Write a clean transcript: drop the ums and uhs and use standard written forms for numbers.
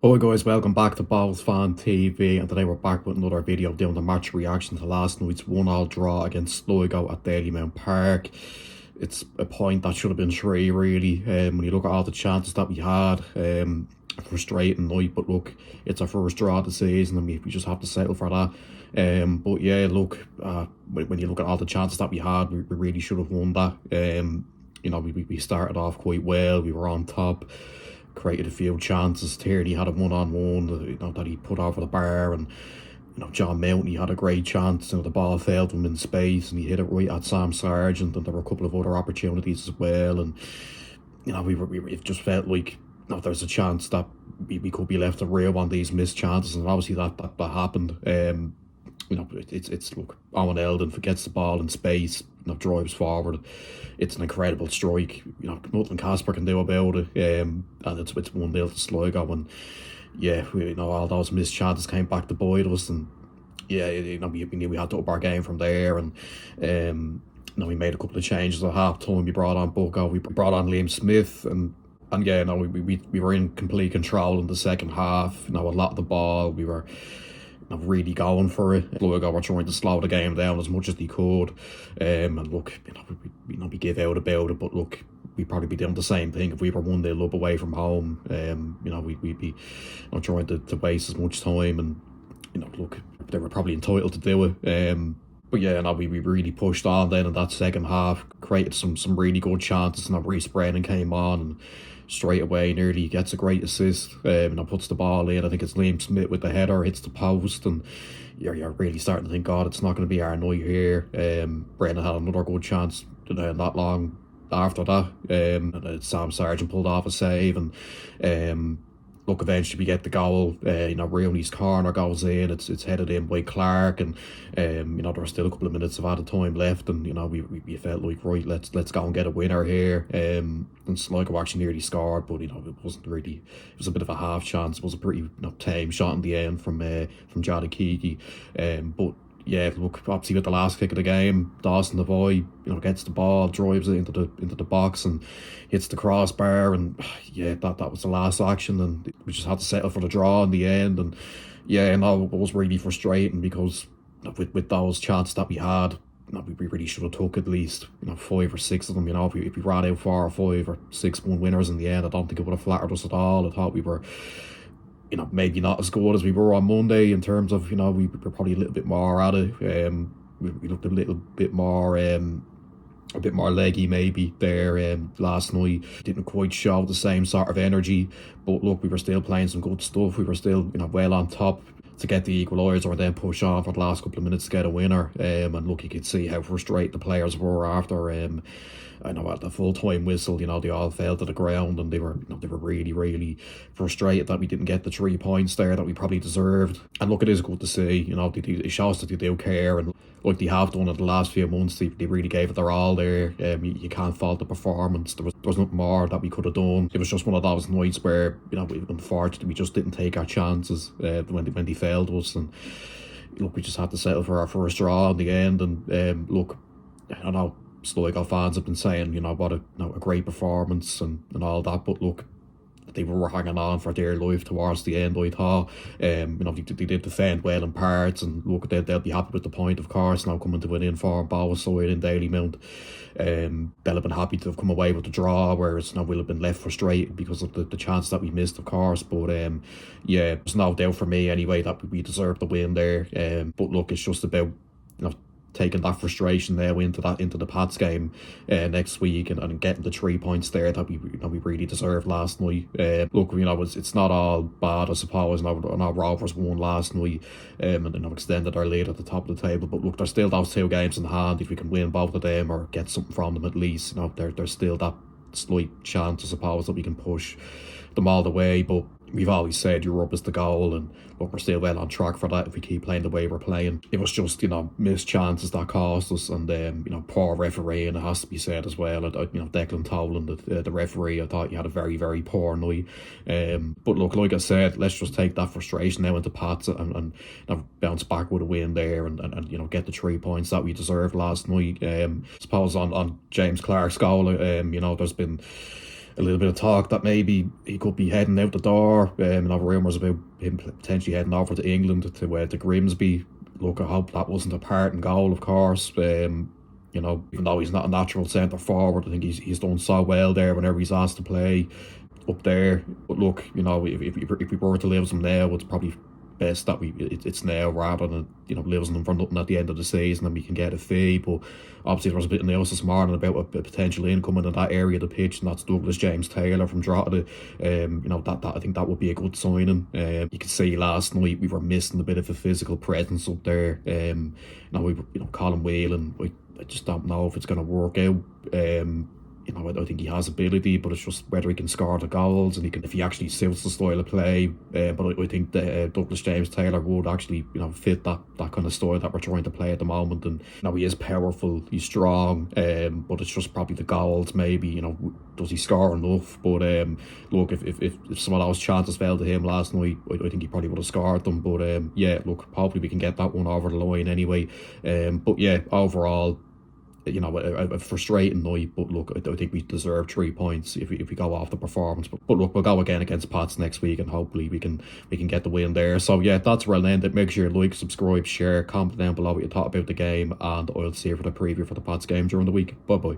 Hi guys, welcome back to Balls Fan TV, and today we're back with another video doing the match reaction to last night's 1-all draw against SLIGO at Dalymount Park. It's a point that should have been three really, when you look at all the chances that we had. A frustrating night, but look, it's our first draw of the season and we just have to settle for that. But yeah, look, when you look at all the chances that we had, we really should have won that. We started off quite well, we were on top, created a few chances. Tierney had a one-on-one, that he put over the bar, and John Mountney had a great chance. The ball fell to him in space, and he hit it right at Sam Sargent. And there were a couple of other opportunities as well. And it just felt like there's a chance that we could be left a real on these missed chances, and obviously that happened. It's look, Owen Eldon gets the ball in space, drives forward. It's an incredible strike. Nothing Casper can do about it. And it's 1-0 to Sligo, and yeah, all those missed chances came back to bite us, and yeah, we knew we had to up our game from there, and we made a couple of changes at half time. We brought on Bucko, we brought on Liam Smith, and yeah, we were in complete control in the second half. A lot of the ball, we were really going for it. Sligo were trying to slow the game down as much as they could. And look, we give out about it, but look, we'd probably be doing the same thing if we were 1-0 up away from home. We'd be trying to waste as much time, and look, they were probably entitled to do it. But yeah, we really pushed on then in that second half, created some really good chances, and Reece Brennan came on and straight away nearly gets a great assist, and puts the ball in. I think it's Liam Smith with the header, hits the post, and you're really starting to think, God, it's not going to be our night here. Brennan had another good chance not long after that, and Sam Sargent pulled off a save, and look, eventually we get the goal. Rooney's corner goes in. It's headed in by Clark, and there were still a couple of minutes of added time left, and we felt like, right, let's go and get a winner here. And Sligo actually nearly scored, but it wasn't really. It was a bit of a half chance. It was a pretty tame shot in the end from Jada Kiki, but yeah, look, obviously with the last kick of the game, Dawson the boy, gets the ball, drives it into the box, and hits the crossbar, and yeah, that was the last action, and we just had to settle for the draw in the end. And yeah, it was really frustrating because with those chances that we had, we really should have took at least 5 or 6 of them. If we ran out 4 or 5 or 6-1 winners in the end, I don't think it would have flattered us at all. I thought we were maybe not as good as we were on Monday in terms of, we were probably a little bit more at it. We looked a little bit more, a bit more leggy maybe there last night. Didn't quite show the same sort of energy, but look, we were still playing some good stuff. We were still, well on top to get the equaliser and then push on for the last couple of minutes to get a winner. And look, you could see how frustrated the players were after. I know at the full-time whistle, they all fell to the ground, and they were really, really frustrated that we didn't get the 3 points there that we probably deserved. And look, it is good to see, it shows that they do care, and like they have done in the last few months, they really gave it their all there. You can't fault the performance. There was nothing more that we could have done. It was just one of those nights where, unfortunately, we just didn't take our chances when they failed us, and look, we just had to settle for our first draw in the end. And look, I know Sligo fans have been saying, what a great performance and all that, but look, they were hanging on for dear life towards the end, I thought. They did defend well in parts, and look, they'll be happy with the point, of course, now coming to an informed Bow side in Dalymount. They'll have been happy to have come away with the draw, whereas we'll have been left frustrated because of the chance that we missed, of course. But yeah, there's no doubt for me anyway that we deserved the win there. But look, it's just about taking that frustration now into the Pats game next week, and getting the 3 points there that we really deserved last night. Look, it's not all bad, I suppose. Now Rovers won last night, and extended our lead at the top of the table. But look, there's still those 2 games in hand. If we can win both of them or get something from them at least, there's still that slight chance, I suppose, that we can push them all the way. But we've always said Europe is the goal, and look, we're still well on track for that if we keep playing the way we're playing. It was just, missed chances that cost us, and poor refereeing, it has to be said as well. Declan Tolan, the referee, I thought he had a very, very poor night. But look, like I said, let's just take that frustration now into Pats and bounce back with a win there, and get the 3 points that we deserved last night. I suppose on James Clark's goal, there's been a little bit of talk that maybe he could be heading out the door. Rumours about him potentially heading over to England to Grimsby. Look, I hope that wasn't a part and goal, of course. Even though he's not a natural centre forward, I think he's done so well there whenever he's asked to play up there. But look, if we were to lose him now, it's probably best that it's now rather than losing them for nothing at the end of the season, and we can get a fee. But obviously there was a bit of news this morning about a potential incoming in that area of the pitch, and that's Douglas James Taylor from Drogheda. That I think that would be a good signing. You could see last night we were missing a bit of a physical presence up there. Colin Whelan, I just don't know if it's going to work out. I think he has ability, but it's just whether he can score the goals and if he actually suits the style of play. But I think that Douglas James Taylor would actually fit that kind of style that we're trying to play at the moment. And he is powerful, he's strong, but it's just probably the goals maybe. Does he score enough? But look, if some of those chances fell to him last night, I think he probably would have scored them. But look, hopefully we can get that one over the line anyway. But yeah, overall, a frustrating night, but look, I think we deserve 3 points if we go off the performance. But look, we'll go again against Pats next week, and hopefully we can get the win there. So yeah, that's where I'll end it. Make sure you like, subscribe, share, comment down below what you thought about the game, and I'll see you for the preview for the Pats game during the week. Bye bye.